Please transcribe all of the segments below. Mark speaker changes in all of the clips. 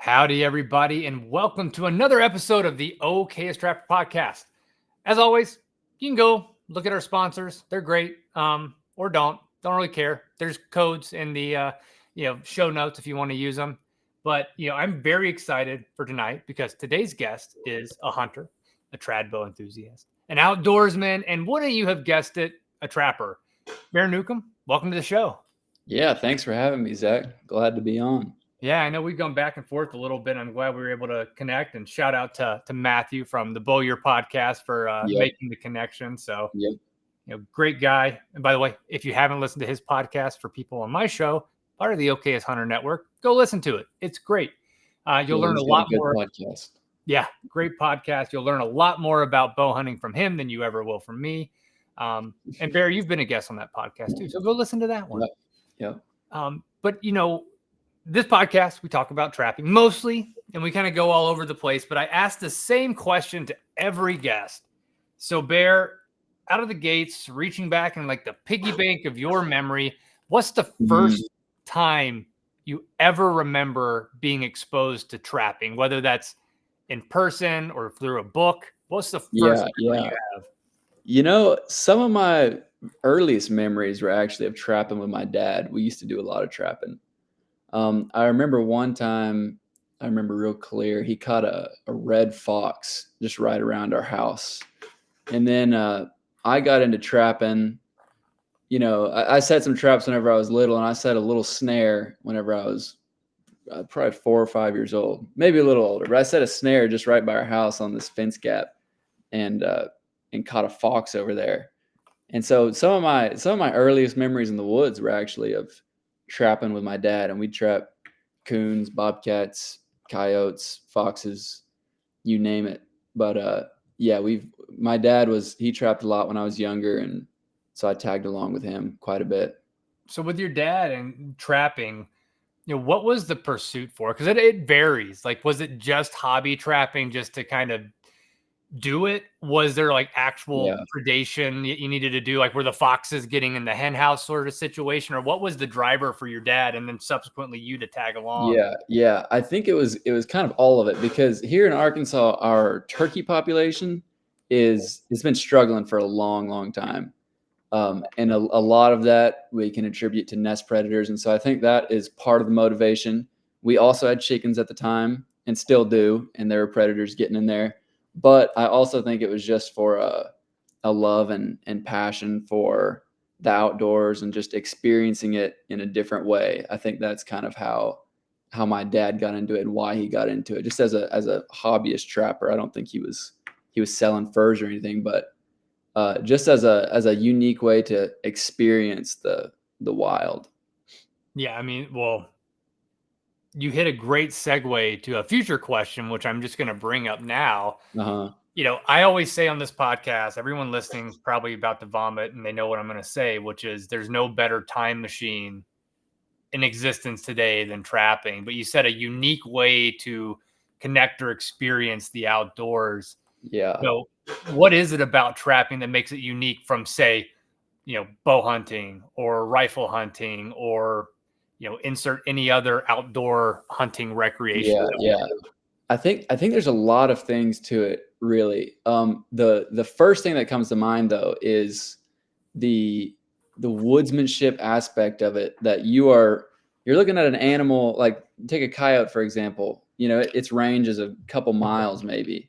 Speaker 1: Howdy, everybody, and welcome to another episode of the Okayest podcast. As always, you can go look at our sponsors; they're great, or don't really care. There's codes in the show notes if you want to use them. But I'm very excited for tonight because today's guest is a hunter, a trad bow enthusiast, an outdoorsman, and wouldn't you have guessed it, a trapper. Bear Newcomb, welcome to the show.
Speaker 2: Yeah, thanks for having me, Zach. Glad to be on.
Speaker 1: Yeah, I know we've gone back and forth a little bit. I'm glad we were able to connect, and shout out to Matthew from the Bowyer podcast for
Speaker 2: Yep,
Speaker 1: making the connection. So,
Speaker 2: yep,
Speaker 1: great guy. And by the way, if you haven't listened to his podcast for people on my show, part of the Okayest Hunter Network, go listen to it. It's great. You'll
Speaker 2: yeah.
Speaker 1: learn a
Speaker 2: He's got a
Speaker 1: lot
Speaker 2: good
Speaker 1: more.
Speaker 2: podcast.
Speaker 1: Yeah, great podcast. You'll learn a lot more about bow hunting from him than you ever will from me. And Barry, you've been a guest on that podcast too, so go listen to that one.
Speaker 2: Yep, yep.
Speaker 1: But this podcast, we talk about trapping mostly, and we kind of go all over the place, but I asked the same question to every guest. So, Bear, out of the gates, reaching back in like the piggy bank of your memory, what's the first time you ever remember being exposed to trapping, whether that's in person or through a book? What's the first
Speaker 2: Yeah,
Speaker 1: memory
Speaker 2: yeah.
Speaker 1: you have?
Speaker 2: Some of my earliest memories were actually of trapping with my dad. We used to do a lot of trapping. I remember one time, I remember real clear, he caught a red fox just right around our house. And then I got into trapping. I set some traps whenever I was little, and I set a little snare whenever I was probably 4 or 5 years old, maybe a little older. But I set a snare just right by our house on this fence gap, and caught a fox over there. And so some of my earliest memories in the woods were actually of trapping with my dad, and we'd trap coons, bobcats, coyotes, foxes, you name it. But yeah, my dad he trapped a lot when I was younger, and so I tagged along with him quite a bit.
Speaker 1: So, with your dad and trapping, what was the pursuit for? Because it varies. Like, was it just hobby trapping just to kind of do it? Was there like actual
Speaker 2: Yeah.
Speaker 1: predation you needed to do? Like, were the foxes getting in the hen house sort of situation? Or what was the driver for your dad and then subsequently you to tag along?
Speaker 2: Yeah. I think it was kind of all of it, because here in Arkansas, our turkey population has been struggling for a long, long time. And a lot of that we can attribute to nest predators. And so I think that is part of the motivation. We also had chickens at the time and still do, and there were predators getting in there. But I also think it was just for a love and passion for the outdoors and just experiencing it in a different way. I think that's kind of how my dad got into it and why he got into it. Just as a hobbyist trapper, I don't think he was selling furs or anything, but just as a unique way to experience the wild.
Speaker 1: Yeah, I mean, well, you hit a great segue to a future question, which I'm just going to bring up now.
Speaker 2: Uh-huh.
Speaker 1: I always say on this podcast, everyone listening is probably about to vomit and they know what I'm going to say, which is there's no better time machine in existence today than trapping. But you said a unique way to connect or experience the outdoors.
Speaker 2: Yeah.
Speaker 1: So, what is it about trapping that makes it unique from, say, bow hunting or rifle hunting or, insert any other outdoor hunting recreation?
Speaker 2: Yeah. I think there's a lot of things to it, really. The first thing that comes to mind, though, is the woodsmanship aspect of it, that you're looking at an animal. Like, take a coyote, for example. Its range is a couple miles maybe,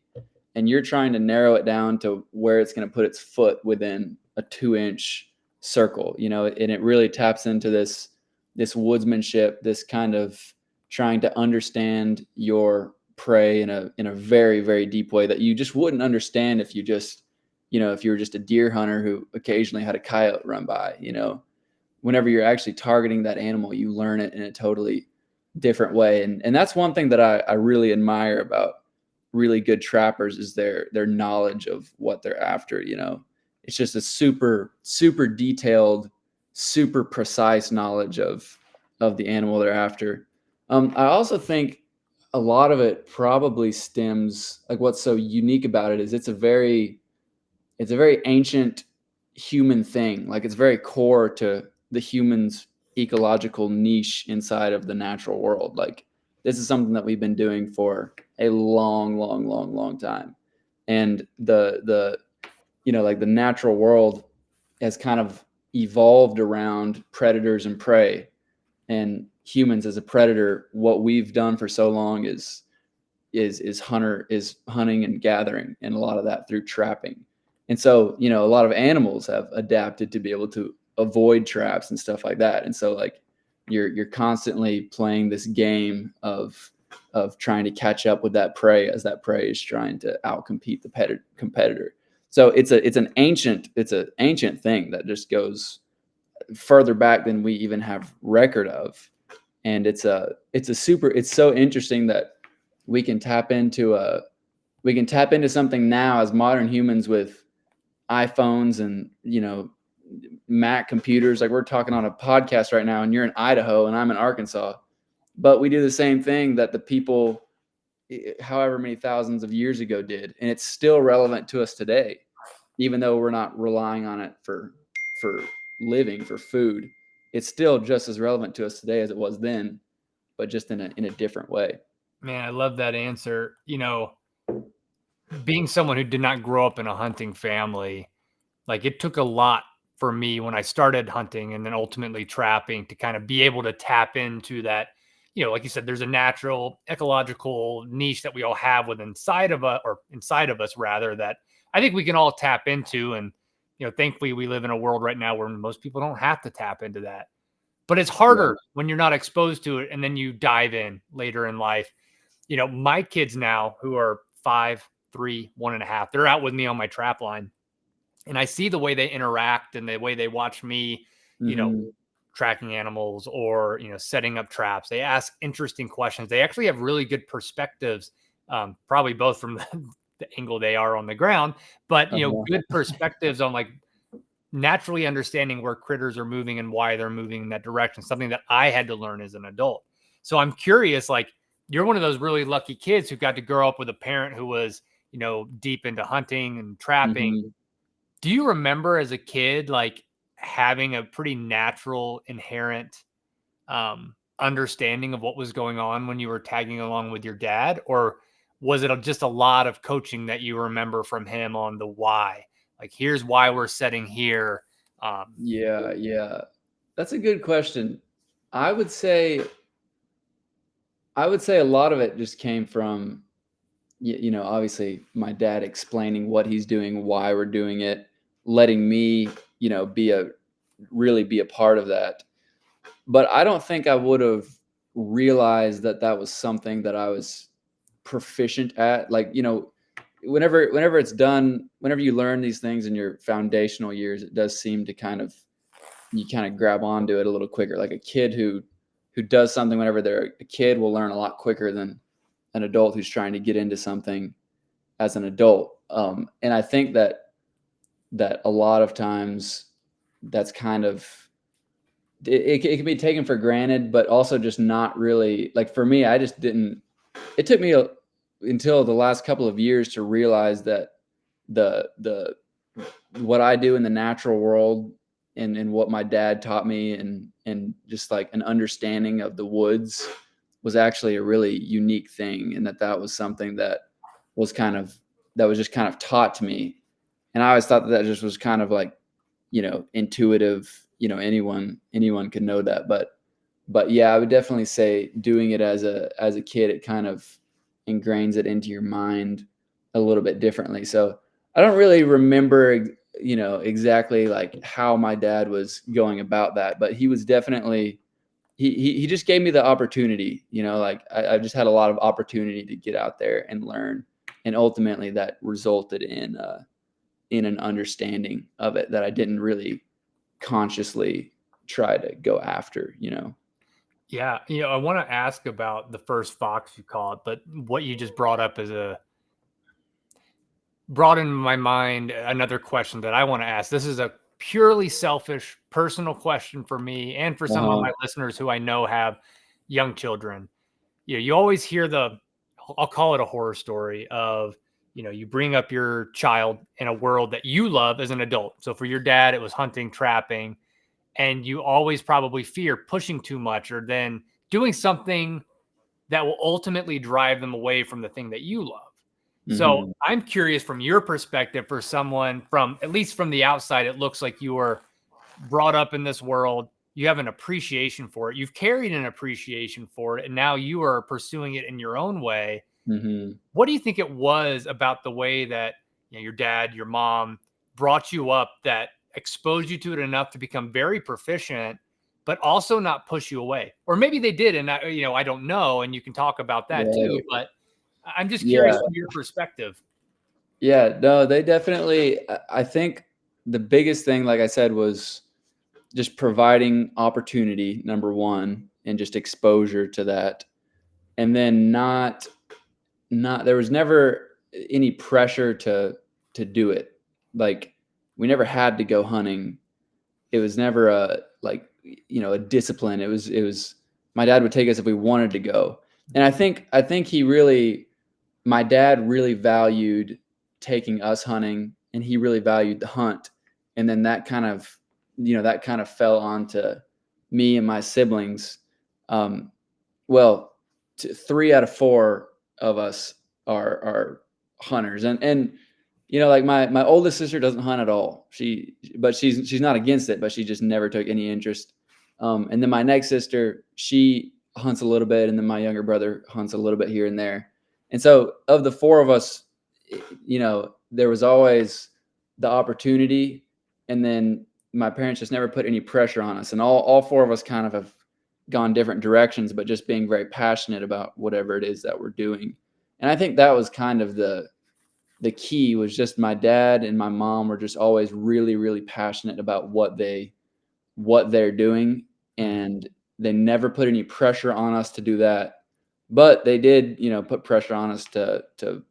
Speaker 2: and you're trying to narrow it down to where it's going to put its foot within a 2-inch circle, and it really taps into this woodsmanship, this kind of trying to understand your prey in a very, very deep way that you just wouldn't understand if you were just a deer hunter who occasionally had a coyote run by. Whenever you're actually targeting that animal, you learn it in a totally different way. And that's one thing that I really admire about really good trappers, is their knowledge of what they're after. It's just a super, super detailed, super precise knowledge of the animal they're after. I also think a lot of it probably stems, like, what's so unique about it is it's a very ancient human thing. Like, it's very core to the human's ecological niche inside of the natural world. Like, This is something that we've been doing for a long time. And the like the natural world has kind of evolved around predators and prey, and humans as a predator, what we've done for so long is hunting and gathering, and a lot of that through trapping. And so, a lot of animals have adapted to be able to avoid traps and stuff like that. And so, like, you're constantly playing this game of trying to catch up with that prey as that prey is trying to outcompete the competitor. So it's an ancient thing that just goes further back than we even have record of. And it's so interesting that we can tap into something now as modern humans with iPhones and Mac computers. Like, we're talking on a podcast right now, and you're in Idaho and I'm in Arkansas, but we do the same thing that the people however many thousands of years ago did, and it's still relevant to us today, even though we're not relying on it for living, for food. It's still just as relevant to us today as it was then, but just in a different way.
Speaker 1: Man, I love that answer. Being someone who did not grow up in a hunting family, like, it took a lot for me when I started hunting and then ultimately trapping to kind of be able to tap into that. Like you said, there's a natural ecological niche that we all have inside of us rather, that I think we can all tap into. And, thankfully we live in a world right now where most people don't have to tap into that, but it's harder when you're not exposed to it. And then you dive in later in life. My kids now, who are 5, 3, 1.5, they're out with me on my trap line. And I see the way they interact and the way they watch me, tracking animals or, setting up traps. They ask interesting questions. They actually have really good perspectives, probably both from the angle they are on the ground, but, good perspectives on, like, naturally understanding where critters are moving and why they're moving in that direction, something that I had to learn as an adult. So I'm curious, like, you're one of those really lucky kids who got to grow up with a parent who was, deep into hunting and trapping. Do you remember as a kid, like, having a pretty natural, inherent understanding of what was going on when you were tagging along with your dad? Or was it just a lot of coaching that you remember from him on the why? Like, here's why we're setting here.
Speaker 2: Yeah. That's a good question. I would say a lot of it just came from, obviously my dad explaining what he's doing, why we're doing it, letting me, really be a part of that. But I don't think I would have realized that that was something that I was proficient at. Like, whenever it's done, whenever you learn these things in your foundational years, it does seem to you kind of grab onto it a little quicker. Like, a kid who does something whenever they're a kid will learn a lot quicker than an adult who's trying to get into something as an adult. And I think that a lot of times that's kind of, it can be taken for granted, but also just not really. Like, for me, I just didn't, it took me until the last couple of years to realize that the what I do in the natural world and what my dad taught me and just like an understanding of the woods was actually a really unique thing, and that was something that was just kind of taught to me. And I always thought that just was kind of like, intuitive, anyone could know that. But yeah, I would definitely say doing it as a kid, it kind of ingrains it into your mind a little bit differently. So I don't really remember, exactly like how my dad was going about that, but he was definitely, he just gave me the opportunity, like I just had a lot of opportunity to get out there and learn. And ultimately that resulted in an understanding of it that I didn't really consciously try to go after.
Speaker 1: Yeah. I want to ask about the first fox you caught, but what you just brought up brought in my mind another question that I want to ask. This is a purely selfish, personal question for me and for some of my listeners who I know have young children. You always hear I'll call it a horror story of, you bring up your child in a world that you love as an adult. So for your dad, it was hunting, trapping, and you always probably fear pushing too much or then doing something that will ultimately drive them away from the thing that you love. So
Speaker 2: Mhm.
Speaker 1: I'm curious from your perspective, for someone from, at least from the outside, it looks like you were brought up in this world. You have an appreciation for it. You've carried an appreciation for it, and now you are pursuing it in your own way.
Speaker 2: Mhm.
Speaker 1: What do you think it was about the way that, your dad, your mom brought you up that exposed you to it enough to become very proficient, but also not push you away? Or maybe they did, and I don't know, and you can talk about that too.
Speaker 2: Right.
Speaker 1: But I'm just curious
Speaker 2: Yeah.
Speaker 1: from your perspective.
Speaker 2: Yeah, no, they definitely I think the biggest thing, like I said, was just providing opportunity, number 1, and just exposure to that. And then not there was never any pressure to do it. Like, we never had to go hunting. It was never a, like, a discipline. It was my dad would take us if we wanted to go. And I think he really my dad really valued taking us hunting, and he really valued the hunt. And then that kind of fell onto me and my siblings. Um, well, 3 out of 4 of us are hunters, and like my oldest sister doesn't hunt at all. She's not against it, but she just never took any interest. And then my next sister, she hunts a little bit, and then my younger brother hunts a little bit here and there. And so, of the 4 of us, there was always the opportunity, and then my parents just never put any pressure on us, and all 4 of us kind of have gone different directions, but just being very passionate about whatever it is that we're doing. And I think that was kind of the key, was just my dad and my mom were just always really, really passionate about what they're doing, and they never put any pressure on us to do that. But they did, put pressure on us to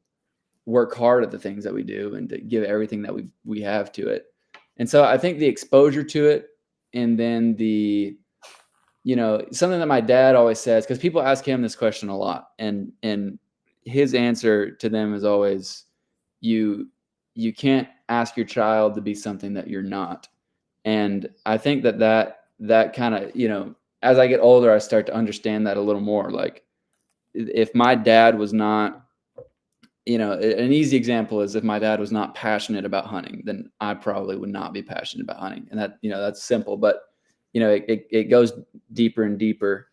Speaker 2: work hard at the things that we do and to give everything that we have to it. And so I think the exposure to it, and then something that my dad always says, because people ask him this question a lot, and his answer to them is always, you can't ask your child to be something that you're not. And I think that kind of, as I get older, I start to understand that a little more. Like, if my dad was not, an easy example is, if my dad was not passionate about hunting, then I probably would not be passionate about hunting. And that's simple, but it goes deeper and deeper.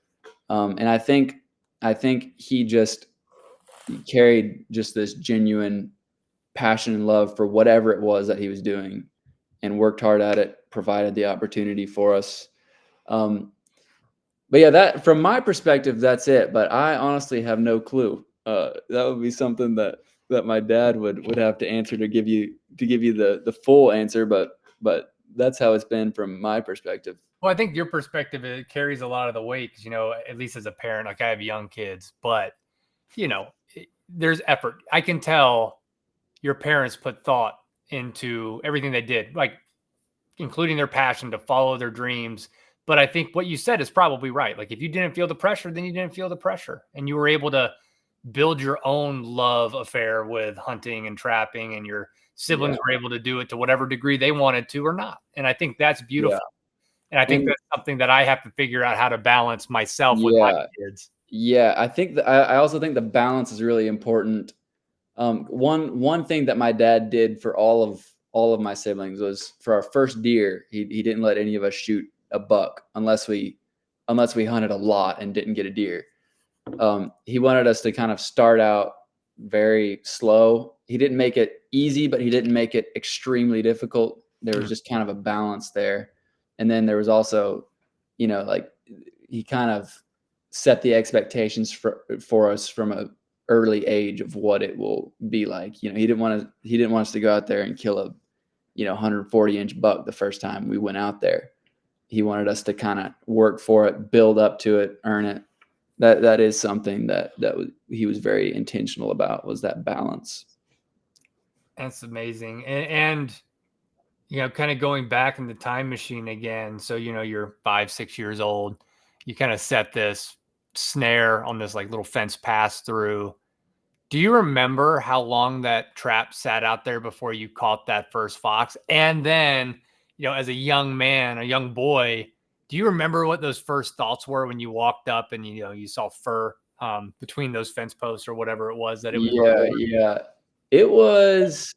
Speaker 2: And I think he just carried just this genuine passion and love for whatever it was that he was doing, and worked hard at it, provided the opportunity for us. Um, but yeah, that, from my perspective, that's it. But I honestly have no clue. That would be something that my dad would have to answer, to give you the full answer. But that's how it's been from my perspective.
Speaker 1: Well, I think your perspective, it carries a lot of the weight because, at least as a parent, like I have young kids, but there's effort. I can tell your parents put thought into everything they did, like including their passion to follow their dreams. But I think what you said is probably right. Like, if you didn't feel the pressure, then you didn't feel the pressure, and you were able to build your own love affair with hunting and trapping, and your siblings
Speaker 2: Yeah,
Speaker 1: were able to do it to whatever degree they wanted to or not. And I think that's
Speaker 2: yeah,
Speaker 1: beautiful. And I think
Speaker 2: and
Speaker 1: that's something that I have to figure out how to balance myself with my
Speaker 2: yeah,
Speaker 1: kids.
Speaker 2: yeah. I think I also think the balance is really important. One thing that my dad did for all of my siblings was, for our first deer, he didn't let any of us shoot a buck unless we hunted a lot and didn't get a deer. He wanted us to kind of start out very slow. He didn't make it easy, but he didn't make it extremely difficult. There was just kind of a balance there. And then there was also, like, he kind of set the expectations for us from a early age of what it will be like. He didn't want us to go out there and kill a 140-inch buck the first time we went out there. He wanted us to kind of work for it, build up to it, earn it. That is something he was very intentional about, was that balance.
Speaker 1: That's amazing. And kind of going back in the time machine again. So, you're 5, 6 years old. You kind of set this snare on this like little fence pass through. Do you remember how long that trap sat out there before you caught that first fox? And then, as a young man, a young boy, do you remember what those first thoughts were when you walked up and, you saw fur between those fence posts or whatever it was that it was
Speaker 2: Yeah,
Speaker 1: recording?
Speaker 2: yeah. It was,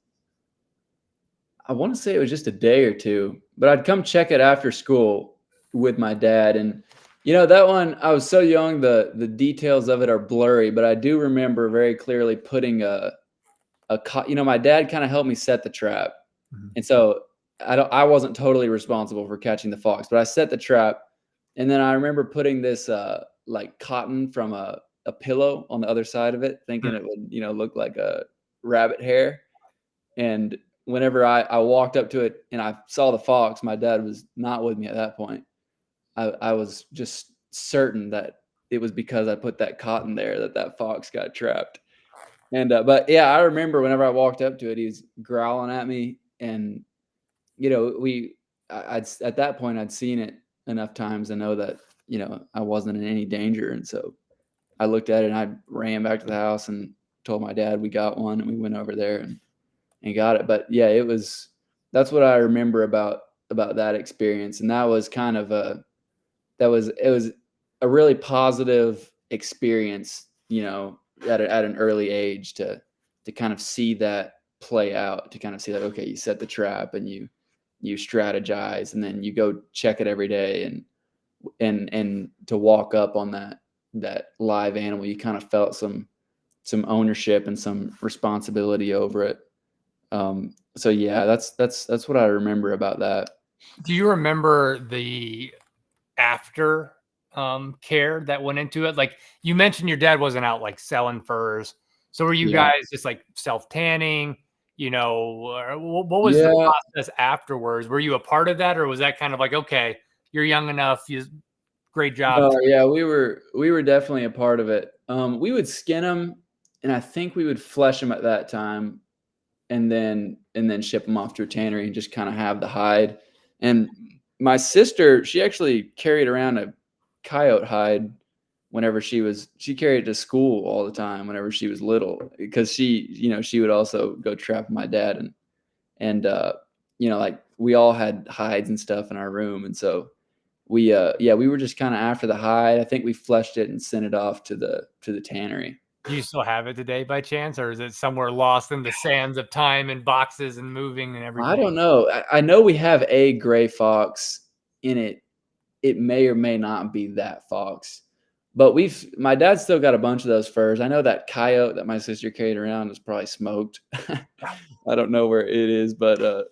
Speaker 2: I want to say it was just a day or two, but I'd come check it after school with my dad. And, that one, I was so young, the details of it are blurry, but I do remember very clearly putting my dad kind of helped me set the trap.
Speaker 1: Mhm.
Speaker 2: And so I wasn't totally responsible for catching the fox, but I set the trap. And then I remember putting this like cotton from a pillow on the other side of it, thinking it would, look like a rabbit hair. And whenever I walked up to it and I saw the fox, my dad was not with me at that point. I was just certain that it was because I put that cotton there that fox got trapped. And but yeah, I remember whenever I walked up to it, he was growling at me, and I'd at that point I'd seen it enough times to know that I wasn't in any danger, and so I looked at it and I ran back to the house and told my dad we got one, and we went over there and got it. But yeah, that's what I remember about that experience, and that was kind of it was a really positive experience, at an early age to kind of see that play out, to kind of see that, okay, you set the trap and you strategize, and then you go check it every day, and to walk up on that live animal, you kind of felt some ownership and some responsibility over it. So yeah, that's what I remember about that.
Speaker 1: Do you remember the after care that went into it? Like you mentioned your dad wasn't out like selling furs. So were you
Speaker 2: Yeah.
Speaker 1: guys just like self tanning? Or what was the
Speaker 2: Yeah.
Speaker 1: process afterwards? Were you a part of that, or was that kind of like, okay, you're young enough, great job?
Speaker 2: No, yeah, we were definitely a part of it. We would skin them, and I think we would flesh them at that time, and then ship them off to a tannery and just kind of have the hide. And my sister, she actually carried around a coyote hide whenever she carried it to school all the time whenever she was little, because she would also go trap my dad, and like we all had hides and stuff in our room, and so we were just kind of after the hide. I think we fleshed it and sent it off to the tannery.
Speaker 1: Do you still have it today by chance, or is it somewhere lost in the sands of time and boxes and moving and
Speaker 2: I
Speaker 1: everything?
Speaker 2: don't know. I know we have a gray fox in it. It may or may not be that fox, but my dad's still got a bunch of those furs. I know that coyote that my sister carried around is probably smoked. I don't know where it is, but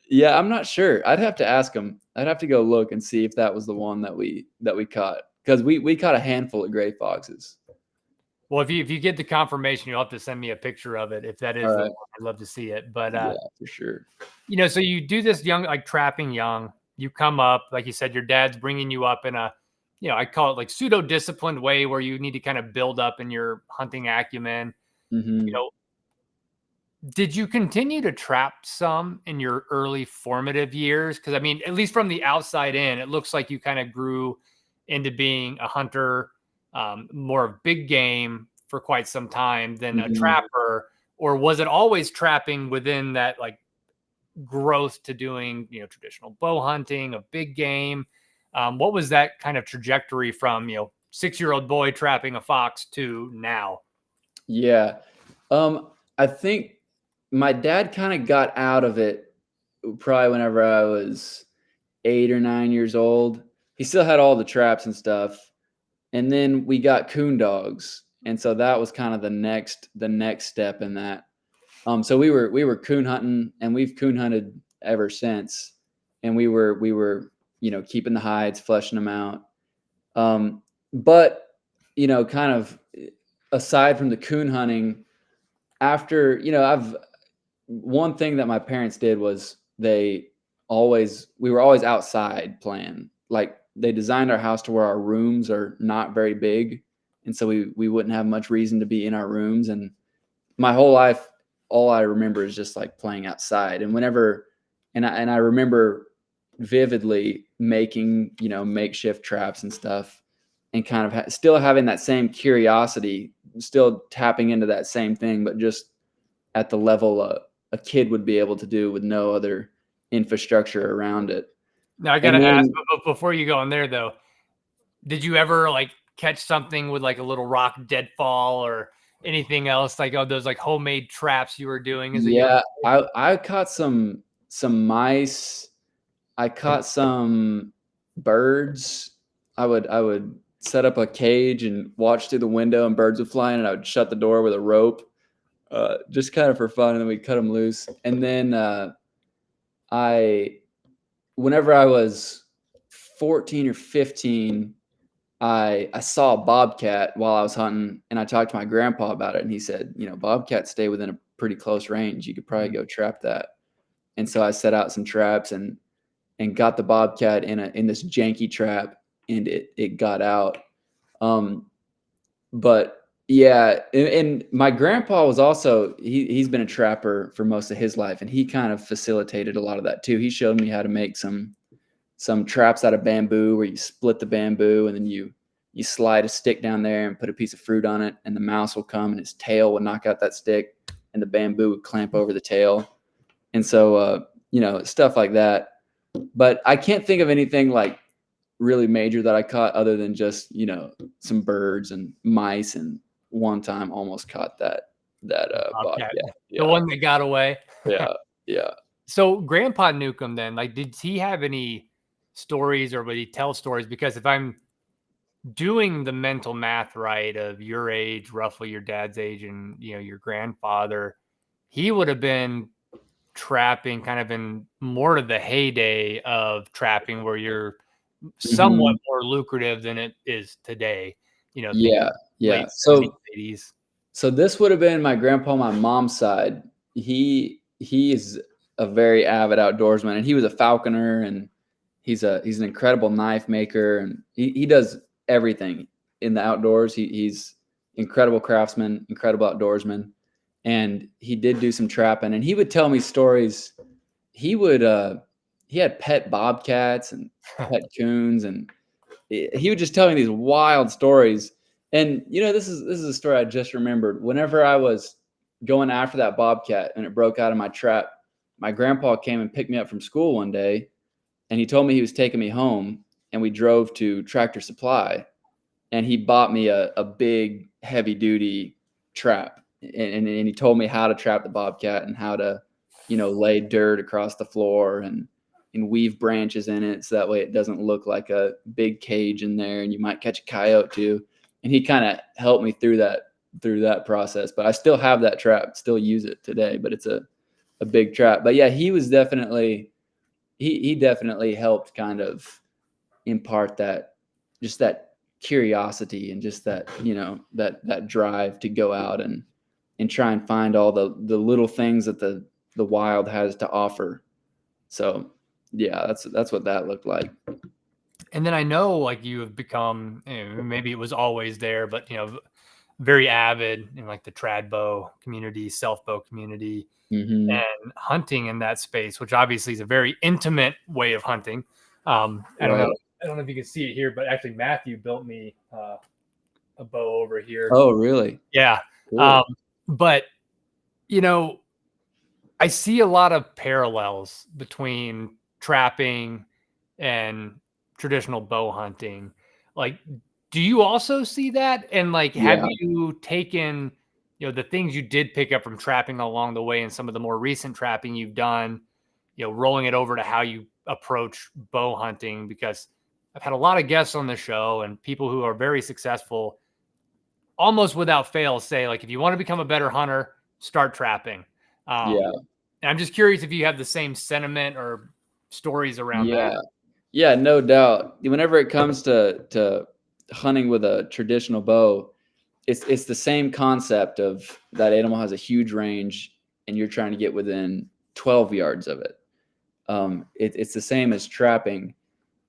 Speaker 2: yeah, I'm not sure. I'd have to ask him. I'd have to go look and see if that was the one that we caught, because we caught a handful of gray foxes.
Speaker 1: Well, if you get the confirmation, you'll have to send me a picture of it if that
Speaker 2: All
Speaker 1: is the
Speaker 2: right.
Speaker 1: one. I'd love to see it. But
Speaker 2: Yeah, for sure.
Speaker 1: so you do this young, like trapping young. You come up, like you said, your dad's bringing you up in a, I call it like pseudo disciplined way where you need to kind of build up in your hunting acumen. You
Speaker 2: Hmm.
Speaker 1: know, did you continue to trap some in your early formative years? Because I mean, at least from the outside in, it looks like you kind of grew into being a hunter, more of big game for quite some time than a
Speaker 2: Hmm.
Speaker 1: trapper. Or was it always trapping within that like growth to doing traditional bow hunting of big game? What was that kind of trajectory from 6-year-old boy trapping a fox to now?
Speaker 2: Yeah. I think my dad kind of got out of it probably whenever I was 8 or 9 years old. He still had all the traps and stuff, and then we got coon dogs, and so that was kind of the next step in that. So we were coon hunting, and we've coon hunted ever since, and we were keeping the hides, fleshing them out. Um, but kind of aside from the coon hunting, after I've one thing that my parents did was we were always outside playing. Like, they designed our house to where our rooms are not very big, and so we wouldn't have much reason to be in our rooms. And my whole life, all I remember is just like playing outside. And I remember vividly making makeshift traps and stuff, and kind of still having that same curiosity, still tapping into that same thing, but just at the level a kid would be able to do with no other infrastructure around it.
Speaker 1: Now I
Speaker 2: And
Speaker 1: gotta ask,
Speaker 2: then
Speaker 1: but before you go on there though, did you ever like catch something with like a little rock deadfall or anything else, like those like homemade traps you were doing as a young
Speaker 2: Yeah,
Speaker 1: kid?
Speaker 2: I caught some mice. I caught some birds. I would set up a cage and watch through the window, and birds would fly in, and I would shut the door with a rope, just kind of for fun, and then we'd cut them loose. And then I, whenever I was 14 or 15, I saw a bobcat while I was hunting, and I talked to my grandpa about it, and he said, bobcats stay within a pretty close range. You could probably go trap that. And so I set out some traps and got the bobcat in this janky trap, and it got out. Um, but yeah, and my grandpa was also he's been a trapper for most of his life, and he kind of facilitated a lot of that too. He showed me how to make some traps out of bamboo, where you split the bamboo and then you slide a stick down there and put a piece of fruit on it, and the mouse will come and his tail will knock out that stick, and the bamboo would clamp over the tail. And so stuff like that. But I can't think of anything like really major that I caught, other than just some birds and mice, and one time almost caught that
Speaker 1: Bobcat,
Speaker 2: bobcat.
Speaker 1: the
Speaker 2: Yeah,
Speaker 1: one that got away.
Speaker 2: yeah, yeah.
Speaker 1: So Grandpa Newcomb, then, like, did he have any stories, or would he tell stories? Because if I'm doing the mental math right, of your age, roughly your dad's age, and your grandfather, he would have been trapping kind of in more of the heyday of trapping, where you're somewhat
Speaker 2: Mhm.
Speaker 1: more lucrative than it is today. Think
Speaker 2: Yeah, yeah.
Speaker 1: late 70s,
Speaker 2: So
Speaker 1: 80s.
Speaker 2: this would have been my grandpa on my mom's side. He is a very avid outdoorsman, and he was a falconer, and he's an incredible knife maker, and he does everything in the outdoors. He's incredible craftsman, incredible outdoorsman, and he did do some trapping, and he would tell me stories. He had pet bobcats and pet coons, and he would just tell me these wild stories. And this is a story I just remembered. Whenever I was going after that bobcat and it broke out of my trap, my grandpa came and picked me up from school one day, and he told me he was taking me home, and we drove to Tractor Supply, and he bought me a big heavy duty trap, and he told me how to trap the bobcat, and how to lay dirt across the floor, and weave branches in it, so that way it doesn't look like a big cage in there, and you might catch a coyote too. And he kind of helped me through that process. But I still have that trap, still use it today, but it's a big trap. But yeah, he was definitely he definitely helped kind of impart that curiosity, and just that drive to go out and try and find all the little things that the wild has to offer. So yeah, that's what that looked like.
Speaker 1: And then I know, like, you have become, maybe it was always there, but very avid in like the trad bow community, self bow community,
Speaker 2: Hmm.
Speaker 1: and hunting in that space, which obviously is a very intimate way of hunting. I don't know.
Speaker 2: Right.
Speaker 1: I don't know if you can see it here, but actually Matthew built me a bow over here.
Speaker 2: Oh, really?
Speaker 1: Yeah. Um,
Speaker 2: Cool.
Speaker 1: but you know, I see a lot of parallels between trapping and traditional bow hunting. Like, do you also see that? And like, have
Speaker 2: Yeah.
Speaker 1: you taken, the things you did pick up from trapping along the way and some of the more recent trapping you've done, rolling it over to how you approach bow hunting? Because I've had a lot of guests on the show and people who are very successful, almost without fail, say, like, if you want to become a better hunter, start trapping.
Speaker 2: Yeah.
Speaker 1: And I'm just curious if you have the same sentiment or stories around that.
Speaker 2: Yeah. Yeah, no doubt. Whenever it comes to hunting with a traditional bow, it's the same concept of that animal has a huge range, and you're trying to get within 12 yards of it. It's the same as trapping,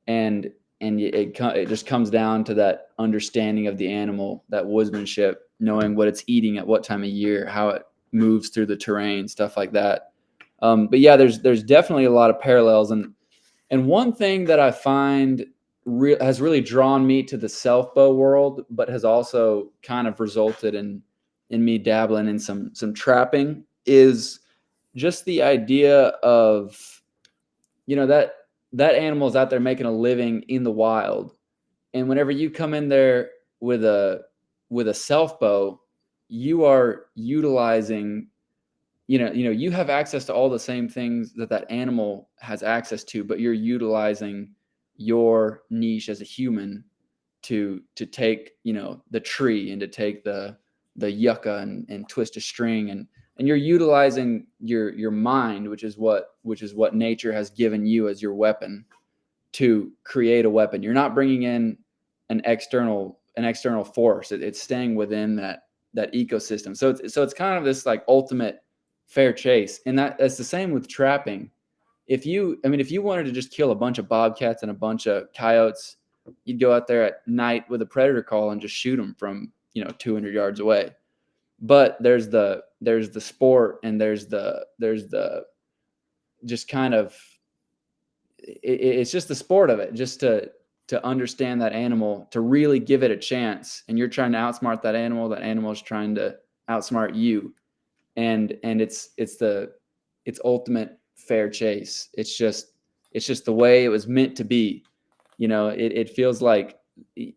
Speaker 2: and it just comes down to that understanding of the animal, that woodsmanship, knowing what it's eating at what time of year, how it moves through the terrain, stuff like that. But yeah, there's definitely a lot of parallels, and one thing that I find has really drawn me to the self bow world, but has also kind of resulted in me dabbling in some trapping, is just the idea of that animal is out there making a living in the wild, and whenever you come in there with a self bow, you are utilizing, you have access to all the same things that animal has access to, but you're utilizing your niche as a human to take, the tree, and to take the yucca, and twist a string, and you're utilizing your mind, which is what nature has given you as your weapon, to create a weapon. You're not bringing in an external force. It's staying within that ecosystem. So it's kind of this like ultimate fair chase. And that's the same with trapping. If you wanted to just kill a bunch of bobcats and a bunch of coyotes, you'd go out there at night with a predator call and just shoot them from 200 yards away. But there's the sport, and there's the just kind of, it's just the sport of it, just to understand that animal, to really give it a chance. And you're trying to outsmart that animal is trying to outsmart you. And it's ultimate fair chase. It's just the way it was meant to be. It feels like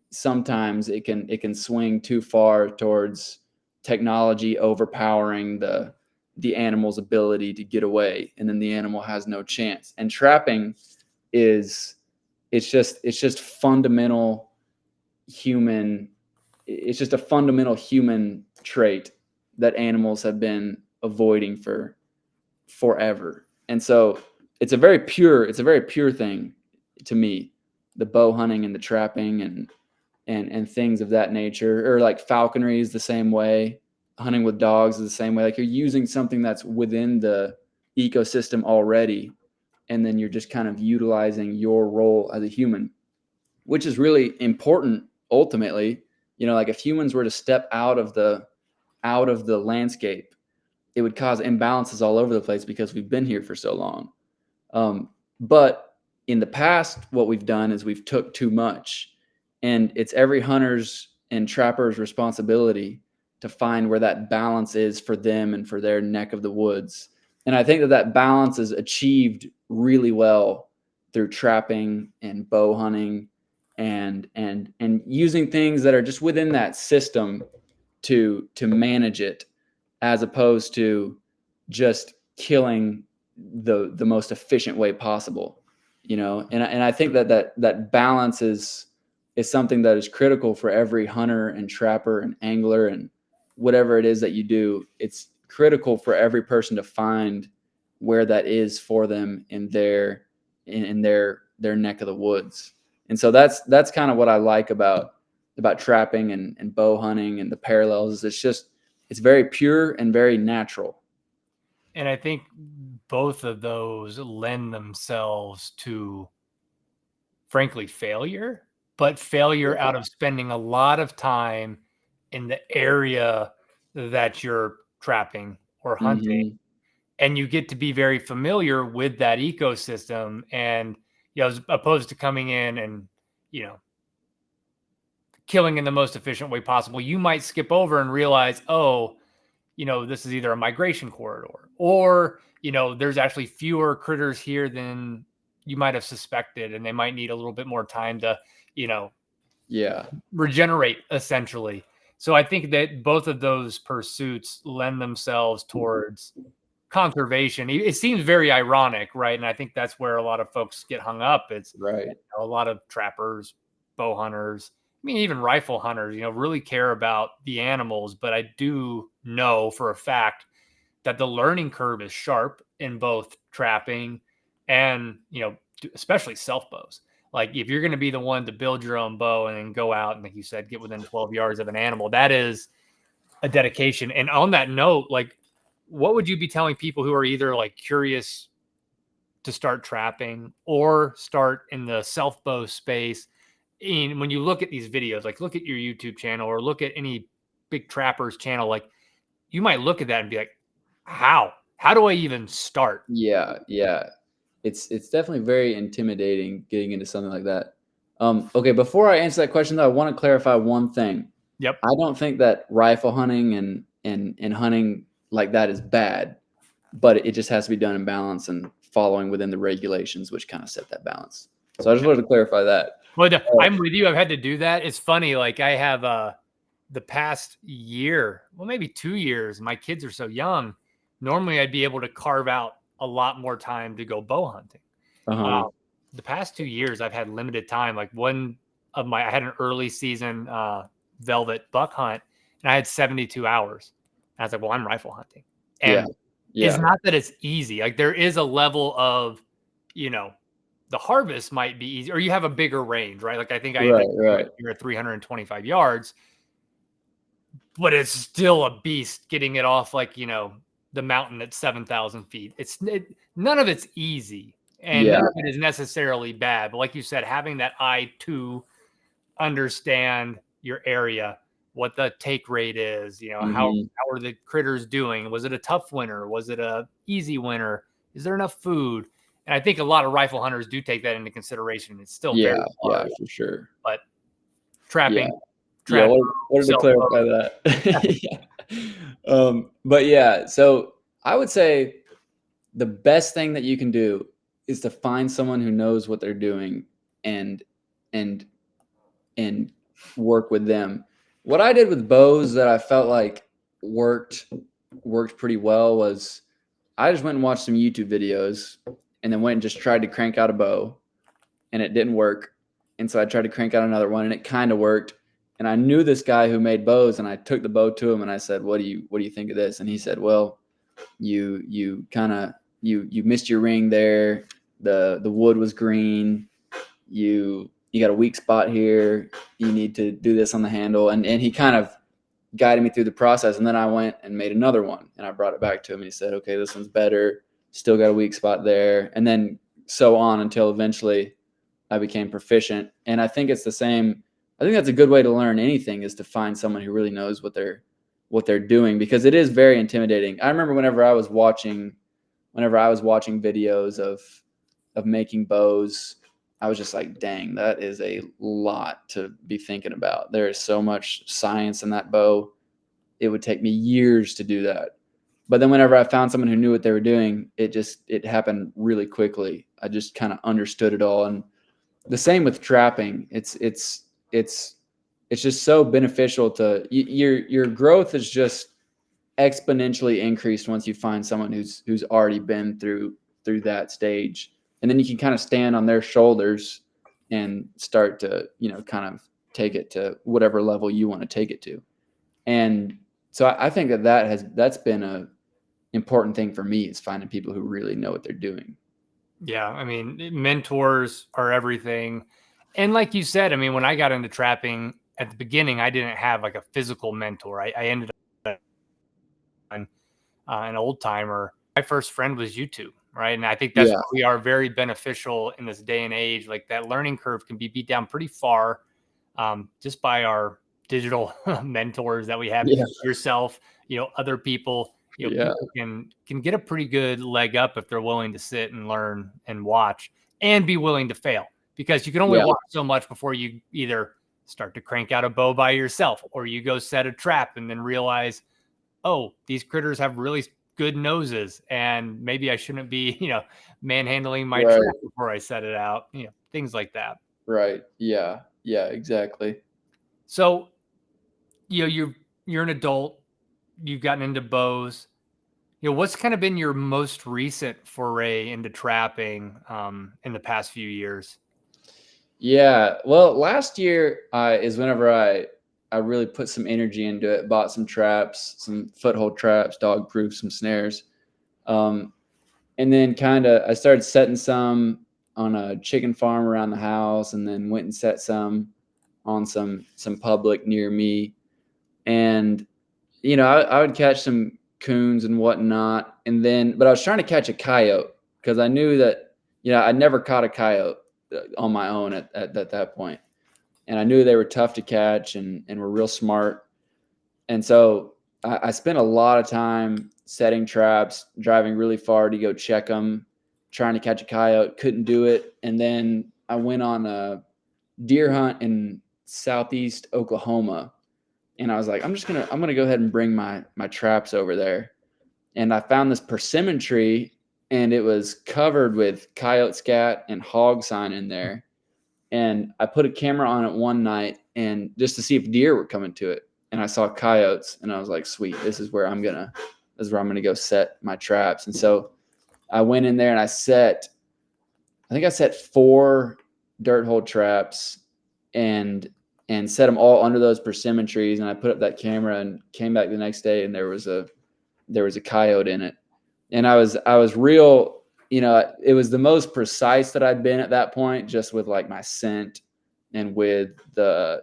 Speaker 2: sometimes it can swing too far towards technology overpowering the animal's ability to get away, and then the animal has no chance. And trapping is, it's just fundamental human. It's just a fundamental human trait that animals have been avoiding for forever. And so it's a very pure thing to me, the bow hunting and the trapping and things of that nature. Or like falconry is the same way. Hunting with dogs is the same way. Like, you're using something that's within the ecosystem already, and then you're just kind of utilizing your role as a human, which is really important ultimately. Like, if humans were to step out of the landscape, it would cause imbalances all over the place because we've been here for so long. But in the past, what we've done is we've took too much, and it's every hunter's and trapper's responsibility to find where that balance is for them and for their neck of the woods. And I think that balance is achieved really well through trapping and bow hunting, and using things that are just within that system to manage it, as opposed to just killing the most efficient way possible. And I think that balance is something that is critical for every hunter and trapper and angler, and whatever it is that you do. It's critical for every person to find where that is for them in their neck of the woods. And so that's kind of what I like about trapping and bow hunting, and the parallels. It's very pure and very natural.
Speaker 1: And I think both of those lend themselves to, frankly, failure, but failure out of spending a lot of time in the area that you're trapping or hunting.
Speaker 2: Mm-hmm.
Speaker 1: And you get to be very familiar with that ecosystem, and as opposed to coming in and killing in the most efficient way possible. You might skip over and realize, oh, this is either a migration corridor, or there's actually fewer critters here than you might have suspected, and they might need a little bit more time to regenerate, essentially. So I think that both of those pursuits lend themselves towards conservation. It seems very ironic, right? And I think that's where a lot of folks get hung up. It's
Speaker 2: right.
Speaker 1: A lot of trappers, bow hunters, even rifle hunters, really care about the animals. But I do know for a fact that the learning curve is sharp in both trapping and, especially self bows. Like, if you're going to be the one to build your own bow and then go out and, like you said, get within 12 yards of an animal, that is a dedication. And on that note, like, what would you be telling people who are either like curious to start trapping or start in the self bow space? And when you look at these videos, like, look at your YouTube channel or look at any big trapper's channel, like, you might look at that and be like, how do I even start?
Speaker 2: Yeah. It's definitely very intimidating getting into something like that. Okay, before I answer that question, though, I want to clarify one thing.
Speaker 1: Yep.
Speaker 2: I don't think that rifle hunting and hunting like that is bad, but it just has to be done in balance and following within the regulations, which kind of set that balance. So I just wanted to clarify that.
Speaker 1: Well, I'm with you. I've had to do that. It's funny. Like I have the past year, well, maybe 2 years. My kids are so young. Normally, I'd be able to carve out a lot more time to go bow hunting.
Speaker 2: Uh-huh.
Speaker 1: The past 2 years, I've had limited time. Like I had an early season velvet buck hunt, and I had 72 hours. And I was like, well, I'm rifle hunting,
Speaker 2: Yeah.
Speaker 1: and it's
Speaker 2: Yeah.
Speaker 1: not that it's easy. Like there is a level of, you know, the harvest might be easy, or you have a bigger range, right? Like I think I ended
Speaker 2: Right.
Speaker 1: you're at 325 yards, but it's still a beast getting it off, like, the mountain at 7,000 feet. None of it's easy, and
Speaker 2: Yeah.
Speaker 1: none of it is necessarily bad. But like you said, having that eye to understand your area, what the take rate is, how
Speaker 2: Mhm.
Speaker 1: are the critters doing? Was it a tough winter? Was it a easy winter? Is there enough food? And I think a lot of rifle hunters do take that into consideration. It's still very
Speaker 2: Yeah,
Speaker 1: hard,
Speaker 2: for sure.
Speaker 1: but
Speaker 2: Yeah.
Speaker 1: trapping,
Speaker 2: Yeah,
Speaker 1: trad,
Speaker 2: wanted to
Speaker 1: self,
Speaker 2: clarify that. Yeah. But yeah, so I would say the best thing that you can do is to find someone who knows what they're doing and and and work with them. What I did with bows that I felt like worked pretty well was I just went and watched some YouTube videos and then went and just tried to crank out a bow and it didn't work. And so I tried to crank out another one and it kind of worked. And I knew this guy who made bows and I took the bow to him and I said, what do you think of this? And he said, well, you kind of you missed your ring there. The wood was green. You got a weak spot here. You need to do this on the handle. And he kind of guided me through the process. And then I went and made another one and I brought it back to him and he said, okay, this one's better. Still got a weak spot there. And then so on until eventually I became proficient. And I think it's the same. I think that's a good way to learn anything is to find someone who really knows what they're doing because it is very intimidating. I remember whenever I was watching videos of making bows, I was just like, dang, that is a lot to be thinking about. There is so much science in that bow. It would take me years to do that. But then whenever I found someone who knew what they were doing, it happened really quickly. I just kind of understood it all. And the same with trapping. It's just so beneficial to your growth is just exponentially increased once you find someone who's already been through that stage, and then you can kind of stand on their shoulders and start to kind of take it to whatever level you want to take it to. And so I think that's been a important thing for me is finding people who really know what they're doing.
Speaker 1: Yeah, I mean, mentors are everything. And like you said, I mean, when I got into trapping at the beginning, I didn't have like a physical mentor. I ended up on an old timer. My first friend was YouTube, right? And I think that's
Speaker 2: Yeah.
Speaker 1: where we are very beneficial in this day and age. Like that learning curve can be beat down pretty far just by our digital mentors that we have,
Speaker 2: Yeah.
Speaker 1: yourself, other people.
Speaker 2: Yeah.
Speaker 1: People can get a pretty good leg up if they're willing to sit and learn and watch and be willing to fail, because you can only
Speaker 2: Yeah.
Speaker 1: watch so much before you either start to crank out a bow by yourself or you go set a trap and then realize, oh, these critters have really good noses and maybe I shouldn't be, manhandling my
Speaker 2: Right.
Speaker 1: trap before I set it out, things like that.
Speaker 2: Right. Yeah. Yeah, exactly.
Speaker 1: So, you're an adult, you've gotten into bows. What's kind of been your most recent foray into trapping in the past few years?
Speaker 2: Yeah. Well, last year is whenever I really put some energy into it, bought some traps, some foothold traps, dog proof, some snares. Um, and then kind of I started setting some on a chicken farm around the house and then went and set some on some public near me. And I would catch some coons and whatnot. And then but I was trying to catch a coyote because I knew that I'd never caught a coyote on my own at that point. And I knew they were tough to catch and were real smart. And so I spent a lot of time setting traps, driving really far to go check them, trying to catch a coyote, couldn't do it. And then I went on a deer hunt in southeast Oklahoma. And I was like, I'm gonna go ahead and bring my traps over there. And I found this persimmon tree and it was covered with coyote scat and hog sign in there. And I put a camera on it one night and just to see if deer were coming to it. And I saw coyotes and I was like, sweet, this is where I'm gonna go set my traps. And so I went in there and I set 4 dirt hole traps and set them all under those persimmon trees. And I put up that camera and came back the next day and there was a coyote in it. And I was real, it was the most precise that I'd been at that point, just with like my scent and with the,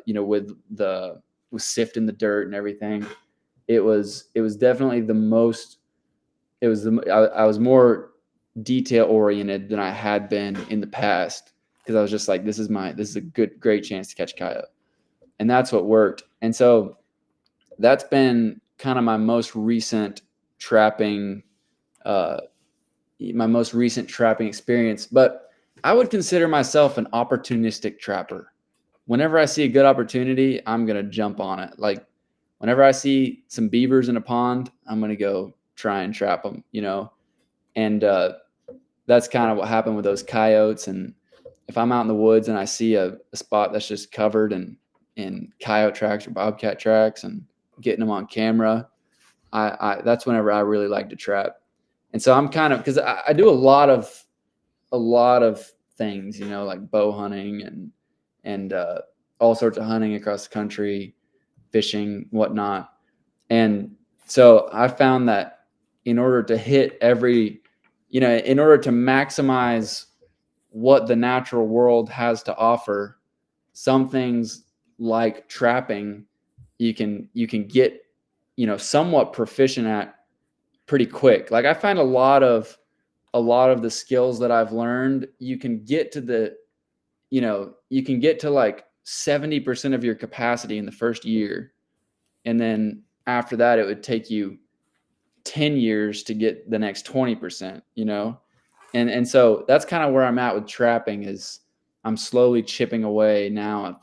Speaker 2: with sifting the dirt and everything. It was definitely the most, I was more detail oriented than I had been in the past, because I was just like, this is a great chance to catch coyote. And that's what worked. And so that's been kind of my most recent trapping experience. But I would consider myself an opportunistic trapper. Whenever I see a good opportunity, I'm going to jump on it. Like whenever I see some beavers in a pond, I'm going to go try and trap them, and that's kind of what happened with those coyotes. And if I'm out in the woods and I see a spot that's just covered in coyote tracks or bobcat tracks and getting them on camera, that's whenever I really like to trap. And so I'm kind of, because I do a lot of things, like bow hunting and all sorts of hunting across the country, fishing, whatnot. And so I found that in order to hit in order to maximize what the natural world has to offer, some things like trapping, you can get, somewhat proficient at pretty quick. Like I find a lot of the skills that I've learned, you can get to like 70% of your capacity in the first year. And then after that, it would take you 10 years to get the next 20%, And so that's kind of where I'm at with trapping, is I'm slowly chipping away now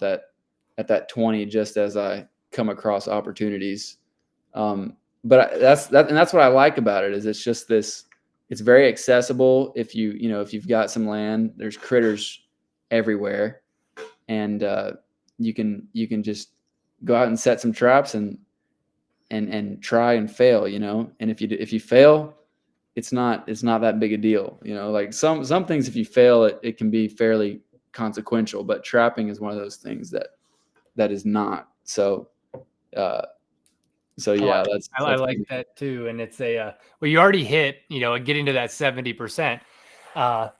Speaker 2: at that 20, just as I come across opportunities. But that's what I like about it, is it's just this, it's very accessible. If you've got some land, there's critters everywhere, and you can just go out and set some traps and try and fail, and if you fail, it's not that big a deal, like some things, if you fail, it can be fairly consequential, but trapping is one of those things that is not. So yeah,
Speaker 1: I like that too. And it's well, you already hit, getting to that 70%,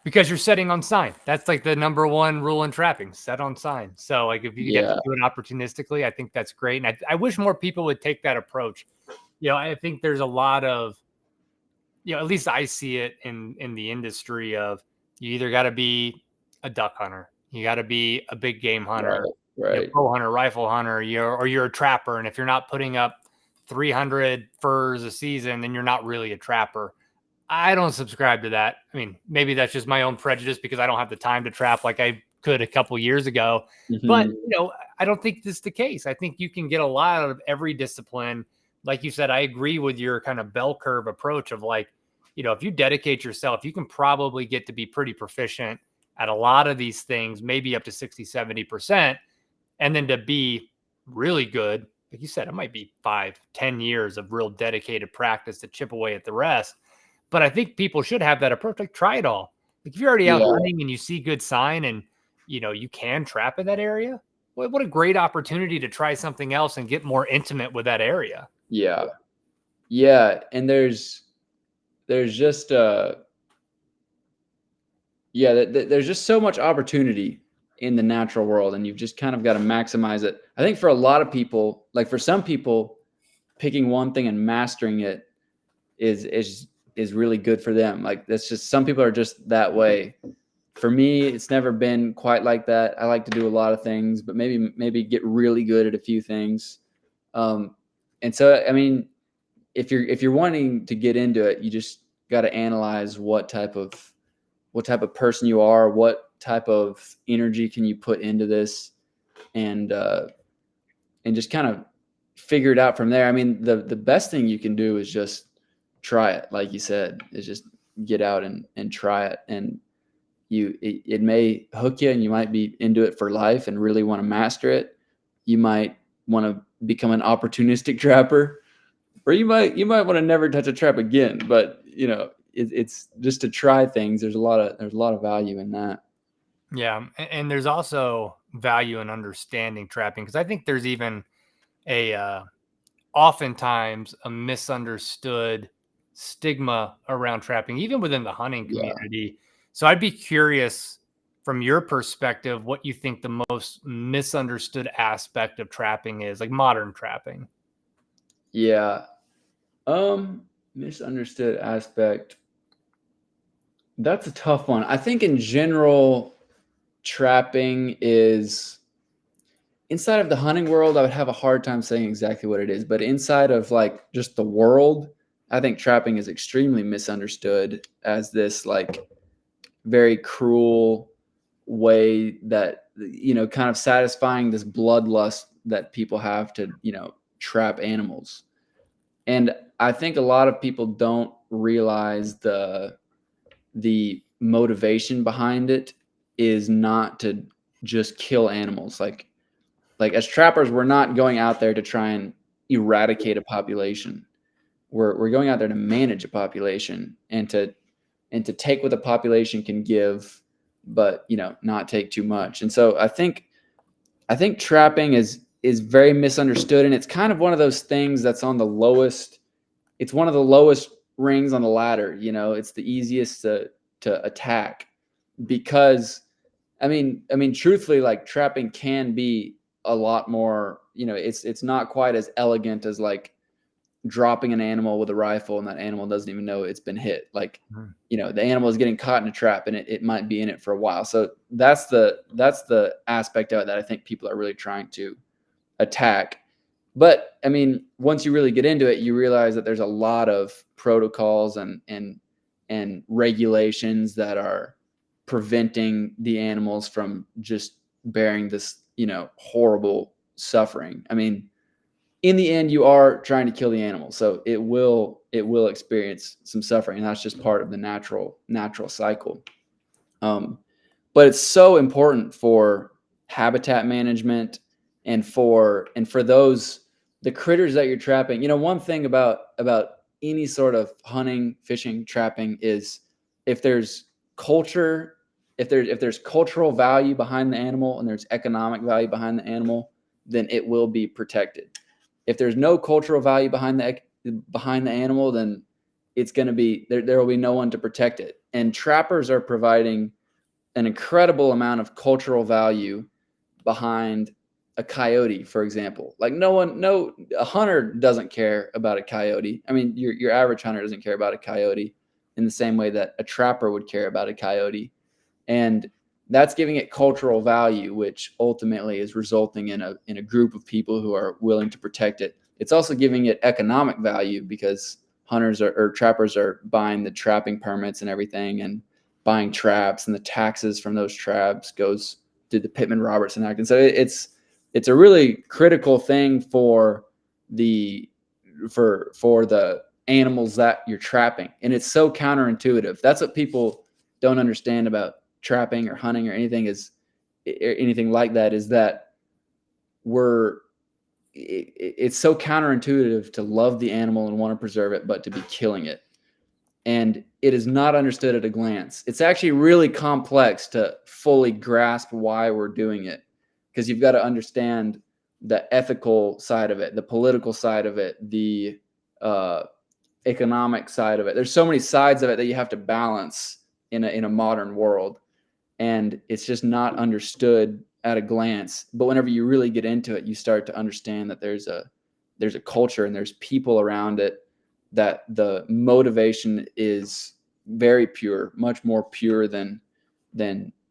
Speaker 1: because you're setting on sign. That's like the number one rule in trapping: set on sign. So like if you get to do it opportunistically, I think that's great. And I wish more people would take that approach. I think there's a lot of, at least I see it in the industry of, you either got to be a duck hunter, you got to be a big game hunter,
Speaker 2: right.
Speaker 1: bow hunter, rifle hunter, or you're a trapper. And if you're not putting up 300 furs a season, then you're not really a trapper. I don't subscribe to that. I mean, maybe that's just my own prejudice because I don't have the time to trap like I could a couple years ago.
Speaker 2: Mm-hmm.
Speaker 1: But, I don't think this is the case. I think you can get a lot out of every discipline. Like you said, I agree with your kind of bell curve approach of like, if you dedicate yourself, you can probably get to be pretty proficient at a lot of these things, maybe up to 60, 70%. And then to be really good, like you said, it might be 5-10 years of real dedicated practice to chip away at the rest. But I think people should have that approach. Like, try it all. Like if you're already out hunting and you see good sign and, you can trap in that area, what a great opportunity to try something else and get more intimate with that area.
Speaker 2: Yeah. Yeah. And there's just, there's just so much opportunity in the natural world, and you've just kind of got to maximize it. I think for a lot of people, like for some people, picking one thing and mastering it is really good for them. Like that's just, some people are just that way. For me, it's never been quite like that. I like to do a lot of things, but maybe get really good at a few things. And so, I mean, if you're wanting to get into it, you just got to analyze what type of person you are, what type of energy can you put into this, and just kind of figure it out from there. I mean, the best thing you can do is just try it. Like you said, is just get out and try it. And it may hook you and you might be into it for life and really want to master it. You might want to become an opportunistic trapper, or you might want to never touch a trap again. But it's just to try things. There's a lot of value in that.
Speaker 1: Yeah, and there's also value in understanding trapping, because I think there's even a oftentimes a misunderstood stigma around trapping, even within the hunting
Speaker 2: Yeah.
Speaker 1: community. So I'd be curious from your perspective what you think the most misunderstood aspect of trapping is, like modern trapping.
Speaker 2: Yeah. Misunderstood aspect. That's a tough one. I think in general, trapping is inside of the hunting world. I would have a hard time saying exactly what it is, but inside of like just the world, I think trapping is extremely misunderstood as this like very cruel way that kind of satisfying this bloodlust that people have to trap animals. And I think a lot of people don't realize the motivation behind it is not to just kill animals. Like as trappers, we're not going out there to try and eradicate a population. We're going out there to manage a population and to take what the population can give, but not take too much. And so I think trapping is very misunderstood, and it's kind of one of those things that's on the lowest. It's one of the lowest rings on the ladder. It's the easiest to attack because I mean, truthfully, like trapping can be a lot more. It's not quite as elegant as like dropping an animal with a rifle and that animal doesn't even know it's been hit. Like,
Speaker 1: Mhm.
Speaker 2: the animal is getting caught in a trap and it might be in it for a while. So that's the aspect of it that I think people are really trying to attack. But I mean, once you really get into it, you realize that there's a lot of protocols and regulations that are preventing the animals from just bearing this, horrible suffering. I mean, in the end, you are trying to kill the animal, so it will experience some suffering, and that's just part of the natural cycle. Um, but it's so important for habitat management and for those the critters that you're trapping. One thing about any sort of hunting, fishing, trapping is if there's culture, if there's cultural value behind the animal and there's economic value behind the animal, then it will be protected. If there's no cultural value behind the animal, then it's going to be there will be no one to protect it. And trappers are providing an incredible amount of cultural value behind a coyote, for example. Like a hunter doesn't care about a coyote. I mean, your average hunter doesn't care about a coyote in the same way that a trapper would care about a coyote. And that's giving it cultural value, which ultimately is resulting in a group of people who are willing to protect it. It's also giving it economic value because hunters or trappers are buying the trapping permits and everything and buying traps, and the taxes from those traps goes to the Pittman-Robertson Act. And so it's a really critical thing for the animals that you're trapping. And it's so counterintuitive. That's what people don't understand about trapping or hunting or anything like that, is that it's so counterintuitive to love the animal and want to preserve it, but to be killing it. And it is not understood at a glance. It's actually really complex to fully grasp why we're doing it, because you've got to understand the ethical side of it, the political side of it, the economic side of it. There's so many sides of it that you have to balance in a modern world, and it's just not understood at a glance. But whenever you really get into it, you start to understand that there's a culture and there's people around it, that the motivation is very pure, much more pure than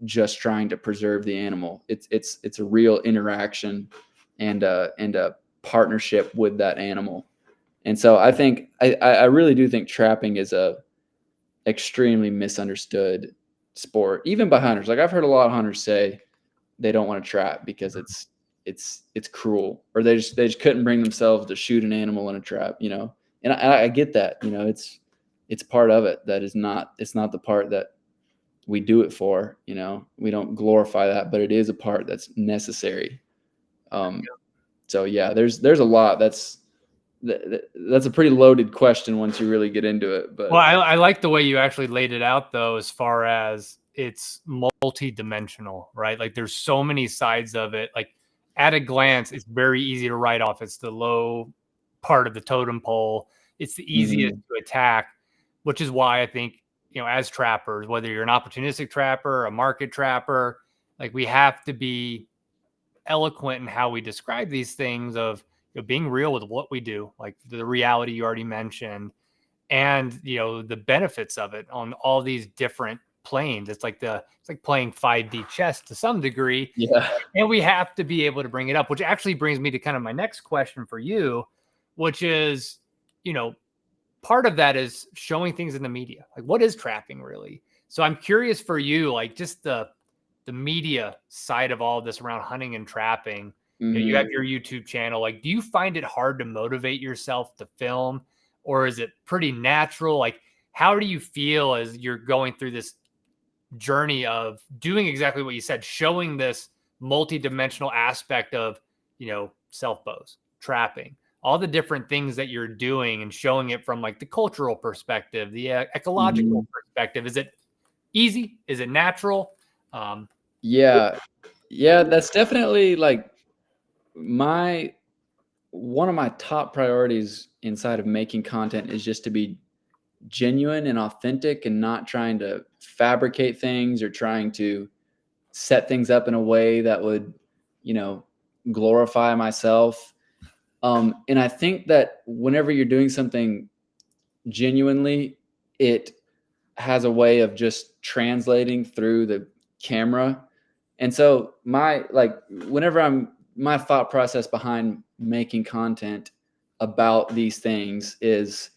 Speaker 2: just trying to preserve the animal. It's a real interaction and a partnership with that animal. And so I think I really do think trapping is a extremely misunderstood sport, even by hunters. Like I've heard a lot of hunters say they don't want to trap because it's cruel, or they just couldn't bring themselves to shoot an animal in a trap. And I get that. It's part of it that is not. It's not the part that we do it for. We don't glorify that, but it is a part that's necessary. So yeah, there's a lot. That's a pretty loaded question once you really get into it. But
Speaker 1: well, I like the way you actually laid it out, though, as far as it's multi-dimensional, right? Like there's so many sides of it. Like at a glance, it's very easy to write off. It's the low part of the totem pole. It's the easiest to attack, which is why I think, as trappers, whether you're an opportunistic trapper, a market trapper, like we have to be eloquent in how we describe these things of being real with what we do, like the reality you already mentioned, and the benefits of it on all these different planes. It's like playing 5D chess to some degree.
Speaker 2: yeah.
Speaker 1: And we have to be able to bring it up, which actually brings me to kind of my next question for you, which is, part of that is showing things in the media. Like, what is trapping really? So I'm curious for you, like just the media side of all of this around hunting and trapping. You have your YouTube channel. Like, do you find it hard to motivate yourself to film, or is it pretty natural? Like, how do you feel as you're going through this journey of doing exactly what you said, showing this multi-dimensional aspect of, self bows, trapping, all the different things that you're doing, and showing it from like the cultural perspective, the ecological perspective? Is it easy? Is it natural?
Speaker 2: Yeah, that's definitely like one of my top priorities inside of making content is just to be genuine and authentic and not trying to fabricate things or trying to set things up in a way that would, glorify myself. And I think that whenever you're doing something genuinely, it has a way of just translating through the camera. And so my thought process behind making content about these things is,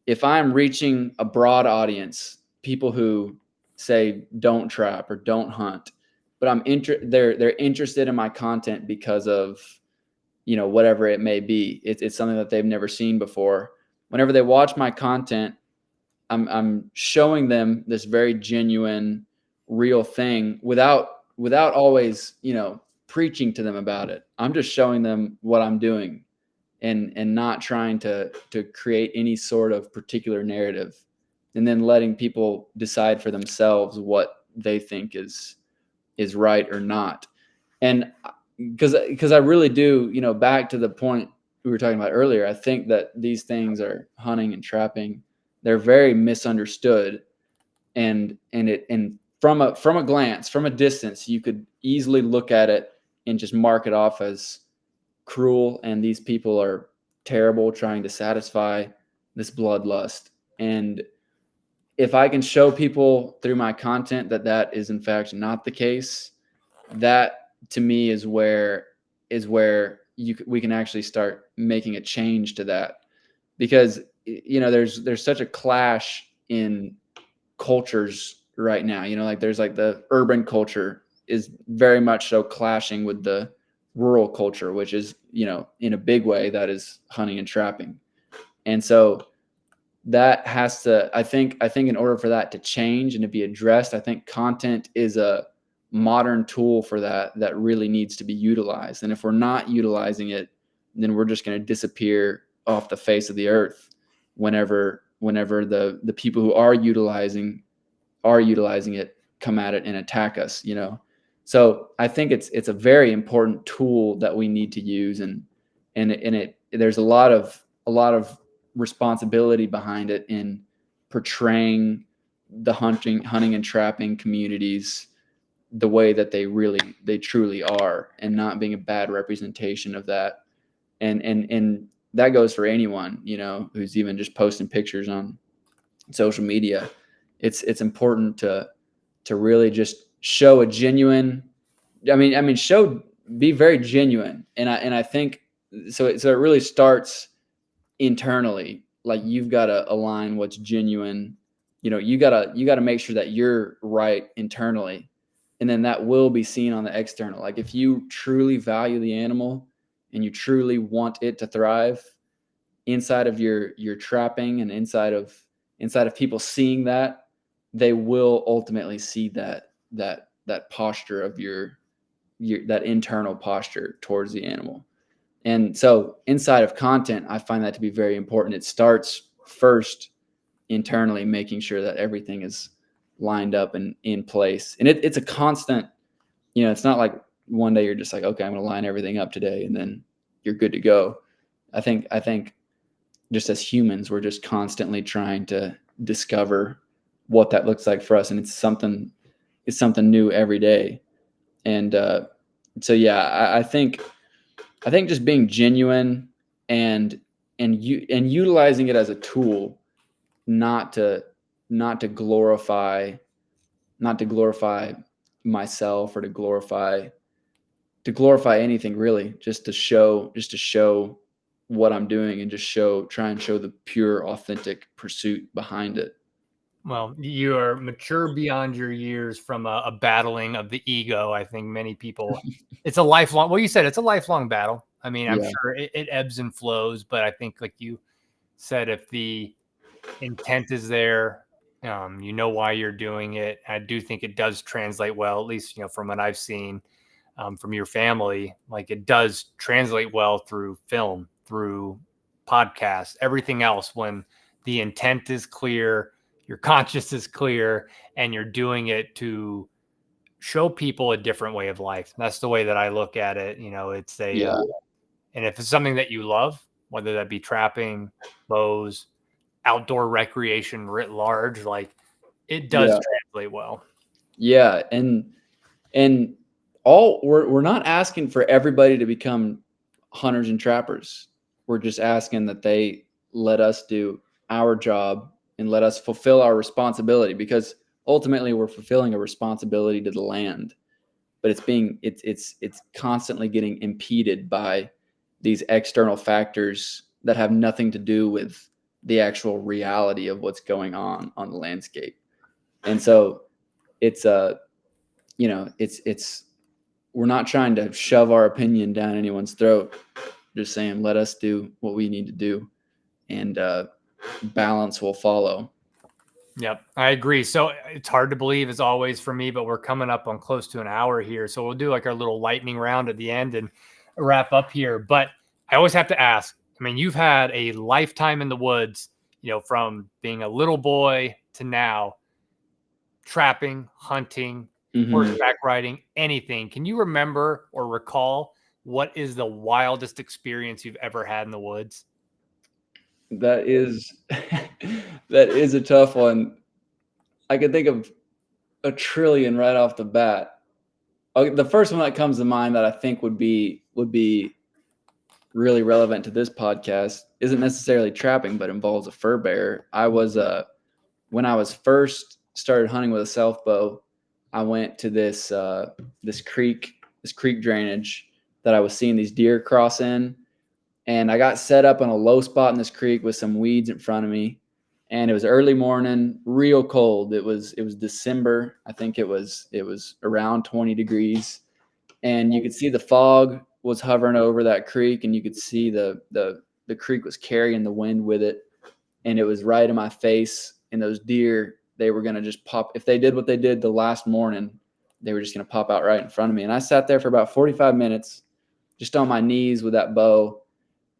Speaker 2: if I'm reaching a broad audience, people who say don't trap or don't hunt, but they're interested in my content because of, whatever it may be. It's something that they've never seen before. Whenever they watch my content, I'm showing them this very genuine, real thing without always, preaching to them about it. I'm just showing them what I'm doing, and not trying to create any sort of particular narrative, and then letting people decide for themselves what they think is right or not. And because I really do, back to the point we were talking about earlier, I think that these things are hunting and trapping. They're very misunderstood, and from a glance, from a distance, you could easily look at it and just mark it off as cruel, and these people are terrible trying to satisfy this bloodlust. And if I can show people through my content that is in fact not the case, that to me is where we can actually start making a change to that. Because there's such a clash in cultures right now. Like there's like the urban culture is very much so clashing with the rural culture, which is, in a big way, that is hunting and trapping. And so that has to, I think in order for that to change and to be addressed, I think content is a modern tool for that really needs to be utilized. And if we're not utilizing it, then we're just going to disappear off the face of the earth whenever the people who are utilizing it come at it and attack us. So I think it's a very important tool that we need to use, and there's a lot of responsibility behind it in portraying the hunting and trapping communities the way that they truly are, and not being a bad representation of that. And that goes for anyone, who's even just posting pictures on social media. It's important to really just show a genuine, be very genuine. And I think so it really starts internally. Like, you've got to align what's genuine. You got to make sure that you're right internally, and then that will be seen on the external. Like, if you truly value the animal and you truly want it to thrive, inside of your trapping and inside of people seeing that, they will ultimately see that posture of your that internal posture towards the animal. And so inside of content, I find that to be very important. It starts first internally, making sure that everything is lined up and in place. And it's a constant, it's not like one day you're just like, okay, I'm going to line everything up today and then you're good to go. I think just as humans, we're just constantly trying to discover what that looks like for us. And it's something new every day. And so, yeah, I think just being genuine and utilizing it as a tool, not to glorify myself or to glorify anything really, just to show what I'm doing and just try and show the pure, authentic pursuit behind it.
Speaker 1: Well, you are mature beyond your years from a battling of the ego. I think many people, it's a lifelong, well, you said it's a lifelong battle. I mean, I'm
Speaker 2: Yeah.
Speaker 1: sure it ebbs and flows, but I think like you said, if the intent is there, you know why you're doing it. I do think it does translate well, at least, from what I've seen from your family, like it does translate well through film, through podcasts, everything else. When the intent is clear, your conscience is clear, and you're doing it to show people a different way of life. That's the way that I look at it. It's and if it's something that you love, whether that be trapping, bows, outdoor recreation writ large, like it does translate well.
Speaker 2: Yeah. And we're not asking for everybody to become hunters and trappers. We're just asking that they let us do our job and let us fulfill our responsibility, because ultimately we're fulfilling a responsibility to the land, but it's constantly getting impeded by these external factors that have nothing to do with the actual reality of what's going on the landscape. And so it's it's we're not trying to shove our opinion down anyone's throat. Just saying, let us do what we need to do, and balance will follow.
Speaker 1: Yep, I agree. So it's hard to believe, as always, for me, but we're coming up on close to an hour here. So we'll do like our little lightning round at the end and wrap up here. But I always have to ask, I mean, you've had a lifetime in the woods, from being a little boy to now, trapping, hunting, horseback riding, anything. Can you remember or recall what is the wildest experience you've ever had in the woods?
Speaker 2: That is that is a tough one. I can think of a trillion right off the bat. Okay, the first one that comes to mind that I think would be really relevant to this podcast isn't necessarily trapping, but involves a fur bearer. I was when I was first started hunting with a self bow, I went to this creek drainage that I was seeing these deer cross in, and I got set up on a low spot in this creek with some weeds in front of me. And it was early morning, real cold. It was December. I think it was around 20 degrees, and you could see the fog was hovering over that creek, and you could see the creek was carrying the wind with it, and it was right in my face. And those deer, they were going to just pop. If they did what they did the last morning, they were just going to pop out right in front of me. And I sat there for about 45 minutes just on my knees with that bow,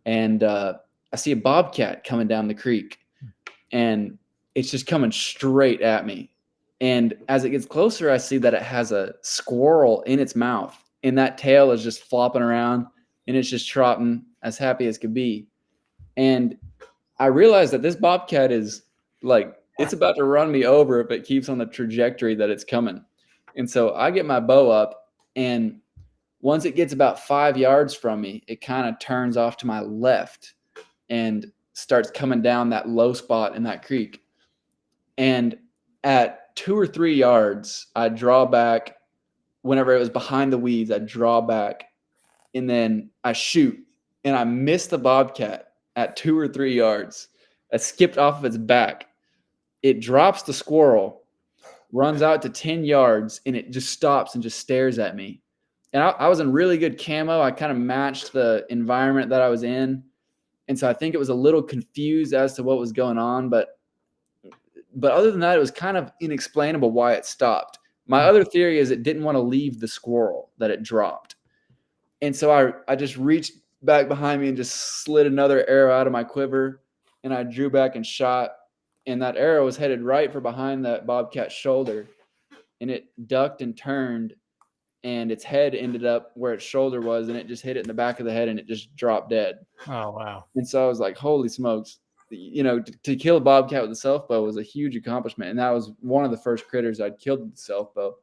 Speaker 2: and I see a bobcat coming down the creek, and it's just coming straight at me. And as it gets closer, I see that it has a squirrel in its mouth, and that tail is just flopping around, and it's just trotting as happy as could be. And I realized that this bobcat is like, it's about to run me over if it keeps on the trajectory that it's coming. And so I get my bow up, and once it gets about 5 yards from me, it kind of turns off to my left and starts coming down that low spot in that creek. And at 2 or 3 yards, I draw back. Whenever it was behind the weeds, I draw back, and then I shoot, and I miss the bobcat at 2 or 3 yards. I skipped off of its back. It drops the squirrel, runs out to 10 yards, and it just stops and just stares at me. And I was in really good camo. I kind of matched the environment that I was in. And so I think it was a little confused as to what was going on, but but other than that, it was kind of inexplainable why it stopped. My other theory is it didn't want to leave the squirrel that it dropped. And so I just reached back behind me and just slid another arrow out of my quiver, and I drew back and shot, and that arrow was headed right for behind that bobcat's shoulder, and it ducked and turned, and its head ended up where its shoulder was, and it just hit it in the back of the head, and it just dropped dead.
Speaker 1: Oh, wow.
Speaker 2: And so I was like, holy smokes. To kill a bobcat with a self bow was a huge accomplishment. And that was one of the first critters I'd killed with the self bow.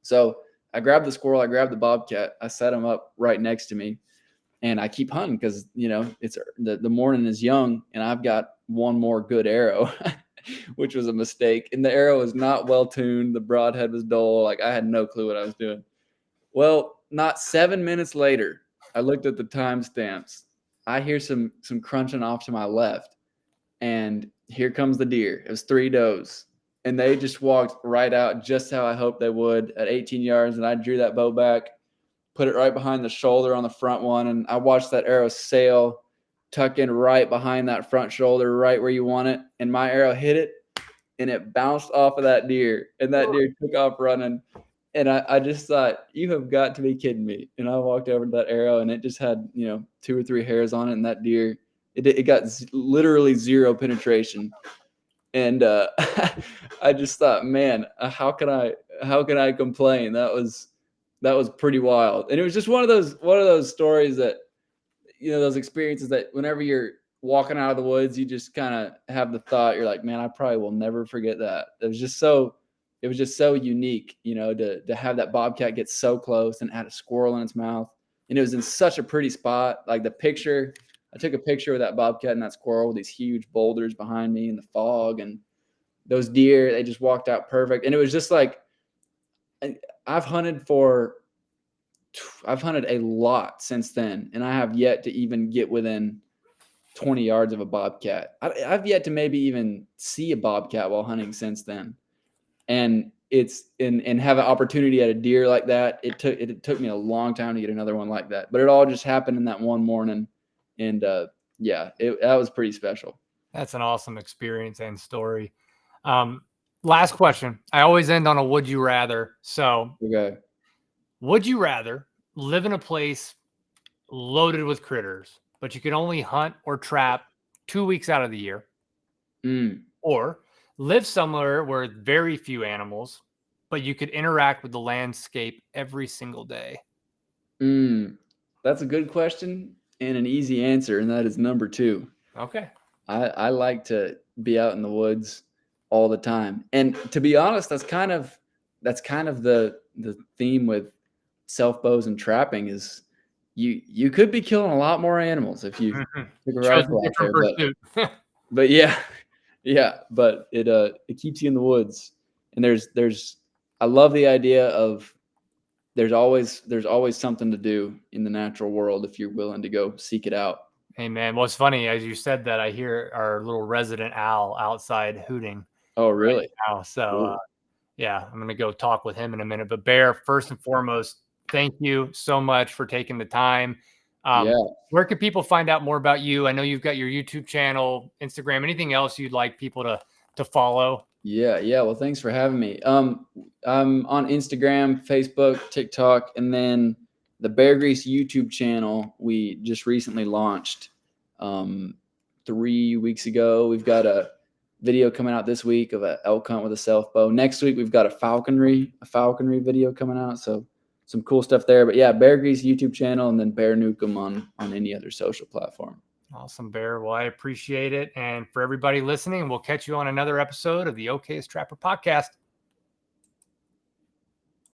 Speaker 2: So I grabbed the squirrel, I grabbed the bobcat, I set him up right next to me, and I keep hunting because, it's the morning is young, and I've got one more good arrow, which was a mistake. And the arrow was not well tuned. The broadhead was dull. Like, I had no clue what I was doing. Well, not 7 minutes later, I looked at the timestamps. I hear some crunching off to my left, and here comes the deer. It was 3 does, and they just walked right out just how I hoped they would at 18 yards, and I drew that bow back, put it right behind the shoulder on the front one, and I watched that arrow sail, tuck in right behind that front shoulder, right where you want it, and my arrow hit it, and it bounced off of that deer, and that deer took off running. And I just thought, you have got to be kidding me. And I walked over to that arrow, and it just had, 2 or 3 hairs on it. And that deer, it got literally 0 penetration. And I just thought, man, how can I complain? That was pretty wild. And it was just one of those stories that, those experiences that whenever you're walking out of the woods, you just kind of have the thought, you're like, man, I probably will never forget that. It was just so unique, to have that bobcat get so close and had a squirrel in its mouth. And it was in such a pretty spot. Like I took a picture of that bobcat and that squirrel with these huge boulders behind me in the fog, and those deer, they just walked out perfect. And it was just like, I've hunted a lot since then, and I have yet to even get within 20 yards of a bobcat. I've yet to maybe even see a bobcat while hunting since then. And and have an opportunity at a deer like that. It took me a long time to get another one like that, but it all just happened in that one morning. And that was pretty special.
Speaker 1: That's an awesome experience and story. Last question. I always end on a would you rather. So,
Speaker 2: okay.
Speaker 1: Would you rather live in a place loaded with critters, but you could only hunt or trap 2 weeks out of the year? Or live somewhere where very few animals, but you could interact with the landscape every single day?
Speaker 2: That's a good question and an easy answer, and that is number 2.
Speaker 1: Okay.
Speaker 2: I like to be out in the woods all the time. And to be honest, that's kind of the theme with self bows and trapping is you could be killing a lot more animals if you took a rifle out there. But yeah, but it keeps you in the woods. And I love the idea of there's always something to do in the natural world if you're willing to go seek it out.
Speaker 1: Hey man, well, it's funny as you said that. I hear our little resident owl outside hooting.
Speaker 2: Oh, really?
Speaker 1: Right now. So yeah, I'm gonna go talk with him in a minute. But Bear, first and foremost, thank you so much for taking the time. Where can people find out more about you? I know you've got your YouTube channel, Instagram, anything else you'd like people to follow?
Speaker 2: Yeah. Well, thanks for having me. I'm on Instagram, Facebook, TikTok, and then the Bear Grease YouTube channel we just recently launched 3 weeks ago. We've got a video coming out this week of an elk hunt with a self bow. Next week we've got a falconry video coming out. So some cool stuff there. But yeah, Bear Grease YouTube channel, and then Bear Newcomb on any other social platform.
Speaker 1: Awesome, Bear. Well, I appreciate it. And for everybody listening, we'll catch you on another episode of the Okayest Trapper Podcast.